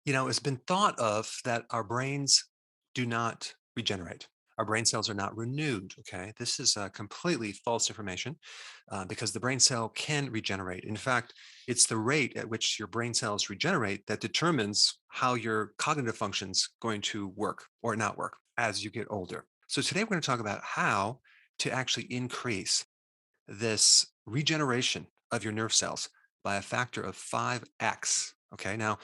It's been thought of that our brains do not regenerate. Our brain cells are not renewed. Okay. This is completely false information because the brain cell can regenerate. In fact, it's the rate at which your brain cells regenerate that determines how your cognitive functions going to work or not work as you get older. So today we're going to talk about how to actually increase this regeneration of your nerve cells by a factor of 5x. Okay. Now,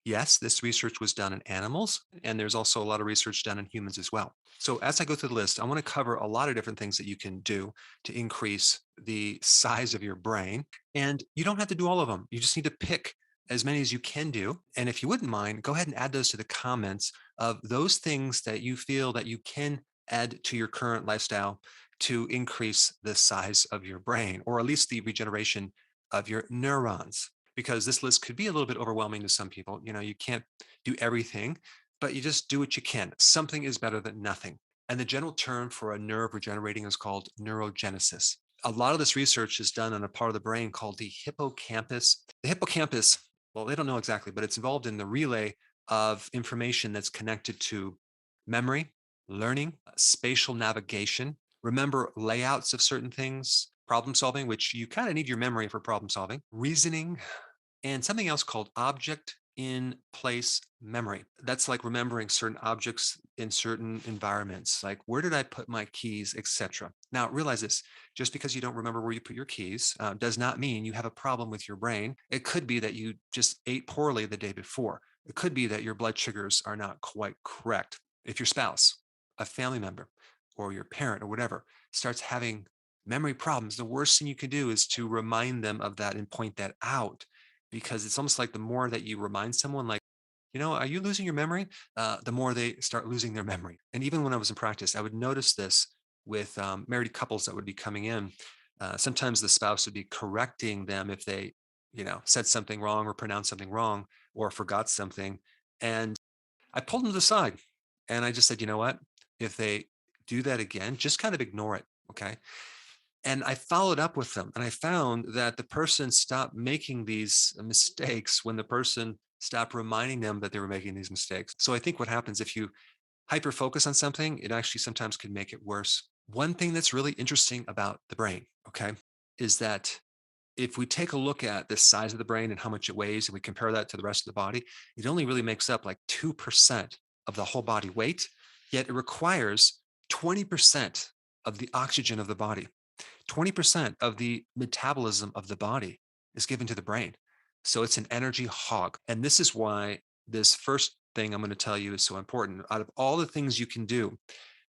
yes, this research was done in animals, and there's also a lot of research done in humans as well. So, as I go through the list, I want to cover a lot of different things that you can do to increase the size of your brain. And you don't have to do all of them. You just need to pick as many as you can do. And if you wouldn't mind, go ahead and add those to the comments of those things that you feel that you can add to your current lifestyle to increase the size of your brain, or at least the regeneration of your neurons, because this list could be a little bit overwhelming to some people. You can't do everything, but you just do what you can. Something is better than nothing. And the general term for a nerve regenerating is called neurogenesis. A lot of this research is done on a part of the brain called the hippocampus. The hippocampus, well, they don't know exactly, but it's involved in the relay of information that's connected to memory, learning, spatial navigation, remember layouts of certain things, problem solving, which you kind of need your memory for problem solving, reasoning, and something else called object in place memory. That's like remembering certain objects in certain environments, like where did I put my keys, etc. Now, realize this: just because you don't remember where you put your keys does not mean you have a problem with your brain. It could be that you just ate poorly the day before. It could be that your blood sugars are not quite correct. If your spouse, a family member, or your parent or whatever starts having memory problems, the worst thing you can do is to remind them of that and point that out, because it's almost like the more that you remind someone, like, are you losing your memory? The more they start losing their memory. And even when I was in practice, I would notice this with married couples that would be coming in. Sometimes the spouse would be correcting them if they, said something wrong or pronounced something wrong or forgot something. And I pulled them to the side and I just said, you know what? If they do that again, just kind of ignore it. Okay. And I followed up with them and I found that the person stopped making these mistakes when the person stopped reminding them that they were making these mistakes. So I think what happens if you hyper focus on something, it actually sometimes can make it worse. One thing that's really interesting about the brain, okay, is that if we take a look at the size of the brain and how much it weighs and we compare that to the rest of the body, it only really makes up like 2% of the whole body weight, yet it requires 20% of the oxygen of the body. 20% of the metabolism of the body is given to the brain. So it's an energy hog. And this is why this first thing I'm going to tell you is so important. Out of all the things you can do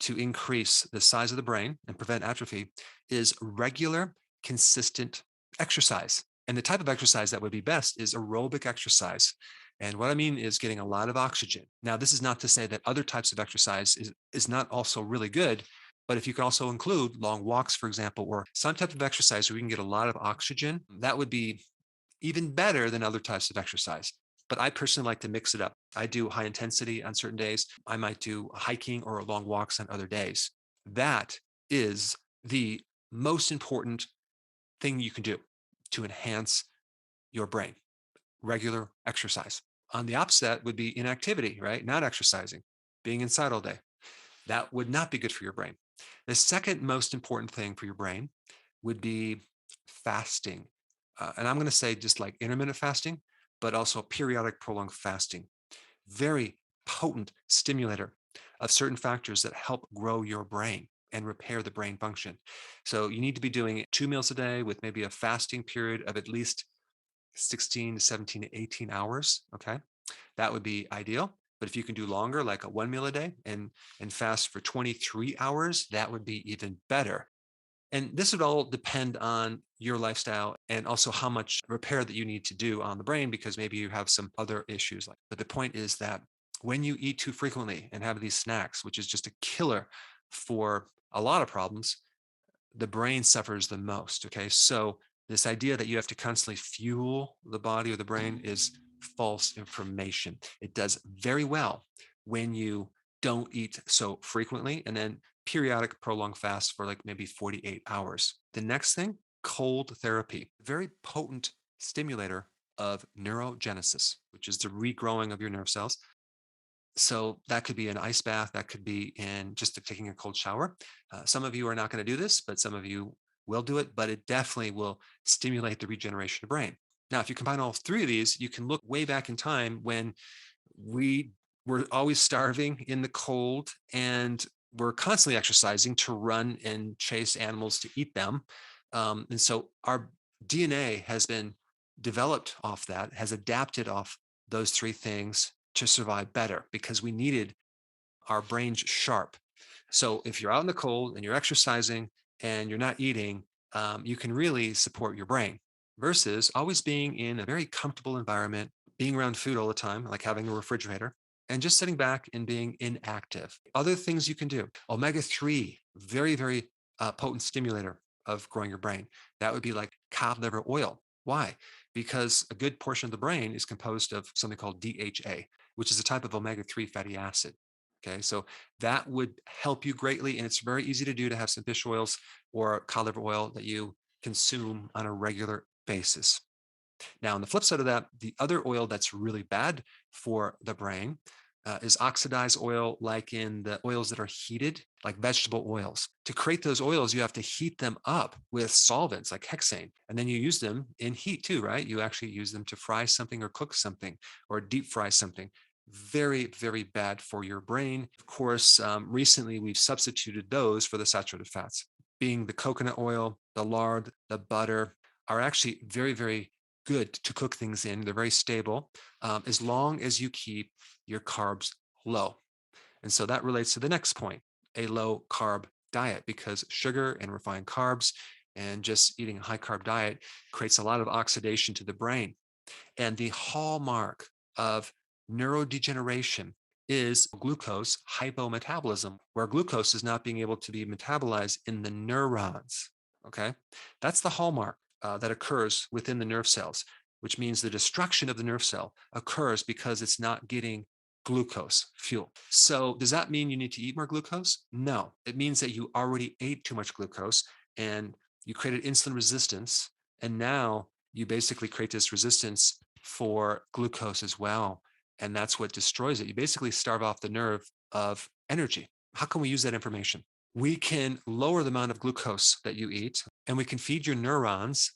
to increase the size of the brain and prevent atrophy is regular, consistent exercise. And the type of exercise that would be best is aerobic exercise. And what I mean is getting a lot of oxygen. Now, this is not to say that other types of exercise is not also really good, but if you can also include long walks, for example, or some type of exercise where we can get a lot of oxygen, that would be even better than other types of exercise. But I personally like to mix it up. I do high intensity on certain days. I might do hiking or long walks on other days. That is the most important thing you can do to enhance your brain: regular exercise. On the opposite would be inactivity, right? Not exercising, being inside all day. That would not be good for your brain. The second most important thing for your brain would be fasting. And I'm going to say just like intermittent fasting, but also periodic prolonged fasting. Very potent stimulator of certain factors that help grow your brain and repair the brain function. So you need to be doing 2 meals a day with maybe a fasting period of at least 16 to 17 to 18 hours. Okay. That would be ideal. But if you can do longer, like a 1 meal a day and fast for 23 hours, that would be even better. And this would all depend on your lifestyle and also how much repair that you need to do on the brain, because maybe you have some other issues. But the point is that when you eat too frequently and have these snacks, which is just a killer for a lot of problems, the brain suffers the most. Okay. So this idea that you have to constantly fuel the body or the brain is false information. It does very well when you don't eat so frequently and then periodic prolonged fast for like maybe 48 hours. The next thing, cold therapy, very potent stimulator of neurogenesis, which is the regrowing of your nerve cells. So that could be an ice bath, that could be in just taking a cold shower. Some of you are not going to do this, but some of you will do it, but it definitely will stimulate the regeneration of the brain. Now, if you combine all three of these, you can look way back in time when we were always starving in the cold and we're constantly exercising to run and chase animals to eat them. And so our DNA has been developed off that, has adapted off those three things to survive better because we needed our brains sharp. So if you're out in the cold and you're exercising and you're not eating, you can really support your brain versus always being in a very comfortable environment, being around food all the time, like having a refrigerator, and just sitting back and being inactive. Other things you can do: omega 3, very, very potent stimulator of growing your brain. That would be like cod liver oil. Why? Because a good portion of the brain is composed of something called DHA, which is a type of omega 3 fatty acid. Okay, so that would help you greatly. And it's very easy to do to have some fish oils or cod liver oil that you consume on a regular basis. Now, on the flip side of that, the other oil that's really bad for the brain is oxidized oil, like in the oils that are heated, like vegetable oils. To create those oils, you have to heat them up with solvents like hexane, and then you use them in heat too, right? You actually use them to fry something or cook something or deep fry something. Very, very bad for your brain. Of course, recently we've substituted those for the saturated fats, being the coconut oil, the lard, the butter, are actually very, very good to cook things in. They're very stable as long as you keep your carbs low. And so that relates to the next point: a low carb diet, because sugar and refined carbs and just eating a high carb diet creates a lot of oxidation to the brain. And the hallmark of neurodegeneration is glucose hypometabolism, where glucose is not being able to be metabolized in the neurons. Okay. That's the hallmark that occurs within the nerve cells, which means the destruction of the nerve cell occurs because it's not getting glucose fuel. So, does that mean you need to eat more glucose? No. It means that you already ate too much glucose and you created insulin resistance. And now you basically create this resistance for glucose as well. And that's what destroys it. You basically starve off the nerve of energy. How can we use that information? We can lower the amount of glucose that you eat, and we can feed your neurons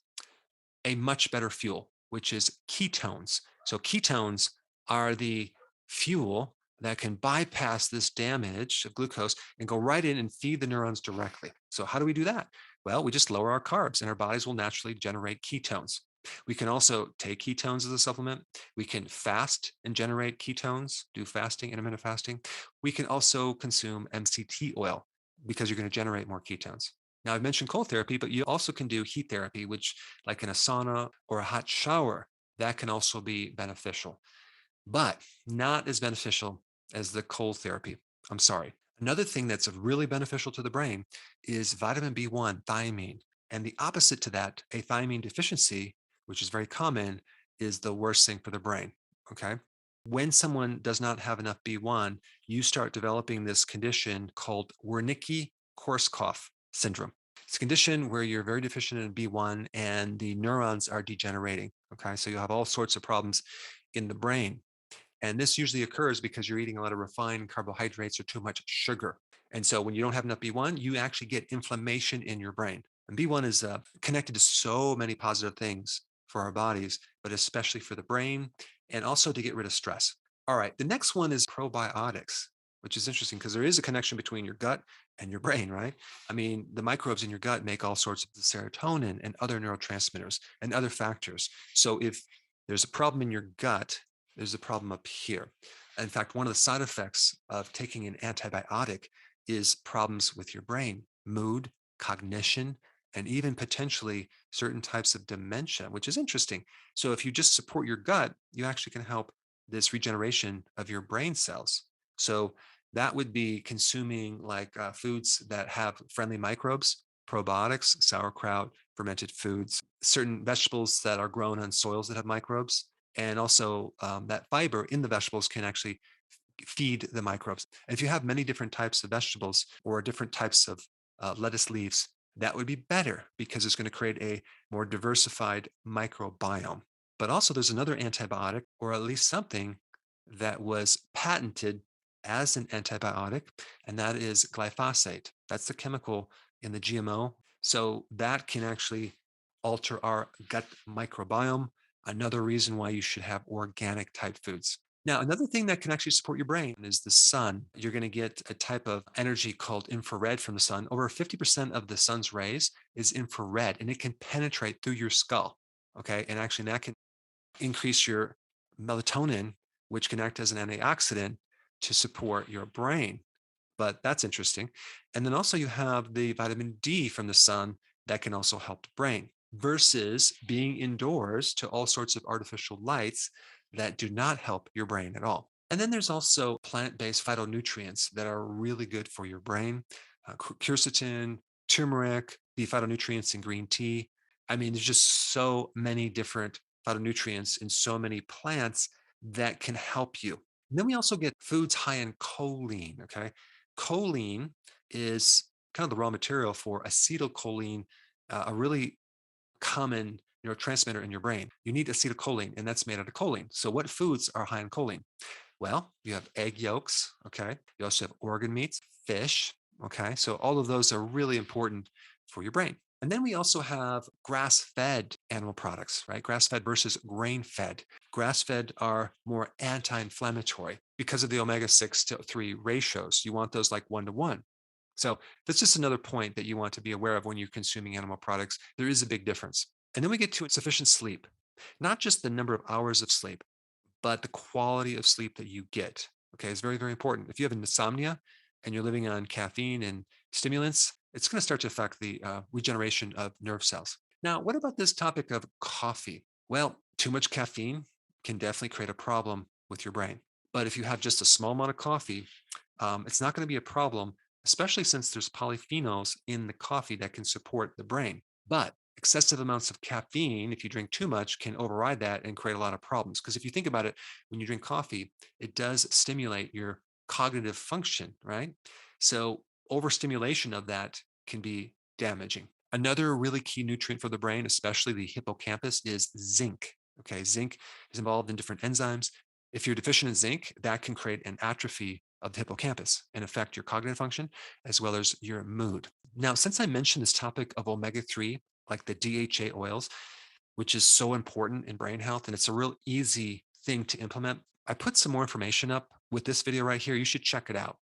a much better fuel, which is ketones. So, ketones are the fuel that can bypass this damage of glucose and go right in and feed the neurons directly. So, how do we do that? Well, we just lower our carbs and our bodies will naturally generate ketones. We can also take ketones as a supplement. We can fast and generate ketones, do fasting, intermittent fasting. We can also consume MCT oil because you're going to generate more ketones. Now, I've mentioned cold therapy, but you also can do heat therapy, which, like in a sauna or a hot shower, that can also be beneficial, but not as beneficial as the cold therapy. I'm sorry. Another thing that's really beneficial to the brain is vitamin B1, thiamine. And the opposite to that, a thiamine deficiency, which is very common, is the worst thing for the brain. Okay. When someone does not have enough B1, you start developing this condition called Wernicke-Korsakoff syndrome. It's a condition where you're very deficient in B1 and the neurons are degenerating. Okay. So you have all sorts of problems in the brain. And this usually occurs because you're eating a lot of refined carbohydrates or too much sugar. And so when you don't have enough B1, you actually get inflammation in your brain. And B1 is connected to so many positive things for our bodies, but especially for the brain and also to get rid of stress. All right, the next one is probiotics, which is interesting because there is a connection between your gut and your brain, right? I mean, the microbes in your gut make all sorts of serotonin and other neurotransmitters and other factors. So if there's a problem in your gut, there's a problem up here. In fact, one of the side effects of taking an antibiotic is problems with your brain, mood, cognition, and even potentially certain types of dementia, which is interesting. So if you just support your gut, you actually can help this regeneration of your brain cells. So that would be consuming like foods that have friendly microbes, probiotics, sauerkraut, fermented foods, certain vegetables that are grown on soils that have microbes, and also that fiber in the vegetables can actually feed the microbes. And if you have many different types of vegetables or different types of lettuce leaves, that would be better because it's going to create a more diversified microbiome. But also, there's another antibiotic, or at least something that was patented as an antibiotic, and that is glyphosate. That's the chemical in the GMO. So that can actually alter our gut microbiome. Another reason why you should have organic type foods. Now, another thing that can actually support your brain is the sun. You're going to get a type of energy called infrared from the sun. Over 50% of the sun's rays is infrared, and it can penetrate through your skull. Okay. And actually, that can increase your melatonin, which can act as an antioxidant to support your brain. But that's interesting. And then also you have the vitamin D from the sun that can also help the brain versus being indoors to all sorts of artificial lights that do not help your brain at all. And then there's also plant-based phytonutrients that are really good for your brain. Quercetin, turmeric, the phytonutrients in green tea. I mean, there's just so many different phytonutrients in so many plants that can help you. And then we also get foods high in choline. Okay. Choline is kind of the raw material for acetylcholine, a really common neurotransmitter in your brain. You need acetylcholine, and that's made out of choline. So, what foods are high in choline? Well, you have egg yolks. Okay. You also have organ meats, fish. Okay. So, all of those are really important for your brain. And then we also have grass fed animal products, right? Grass fed versus grain fed. Grass fed are more anti inflammatory because of the omega 6 to 3 ratios. You want those like 1 to 1. So that's just another point that you want to be aware of when you're consuming animal products. There is a big difference. And then we get to sufficient sleep, not just the number of hours of sleep, but the quality of sleep that you get. Okay, it's very, very important. If you have insomnia and you're living on caffeine and stimulants, it's going to start to affect the regeneration of nerve cells. Now, what about this topic of coffee? Well, too much caffeine can definitely create a problem with your brain. But if you have just a small amount of coffee, it's not going to be a problem, especially since there's polyphenols in the coffee that can support the brain. But excessive amounts of caffeine, if you drink too much, can override that and create a lot of problems. Because if you think about it, when you drink coffee, it does stimulate your cognitive function, right? So overstimulation of that can be damaging. Another really key nutrient for the brain, especially the hippocampus, is zinc. Okay, zinc is involved in different enzymes. If you're deficient in zinc, that can create an atrophy of the hippocampus and affect your cognitive function as well as your mood. Now, since I mentioned this topic of omega 3, like the DHA oils, which is so important in brain health, and it's a real easy thing to implement, I put some more information up with this video right here. You should check it out.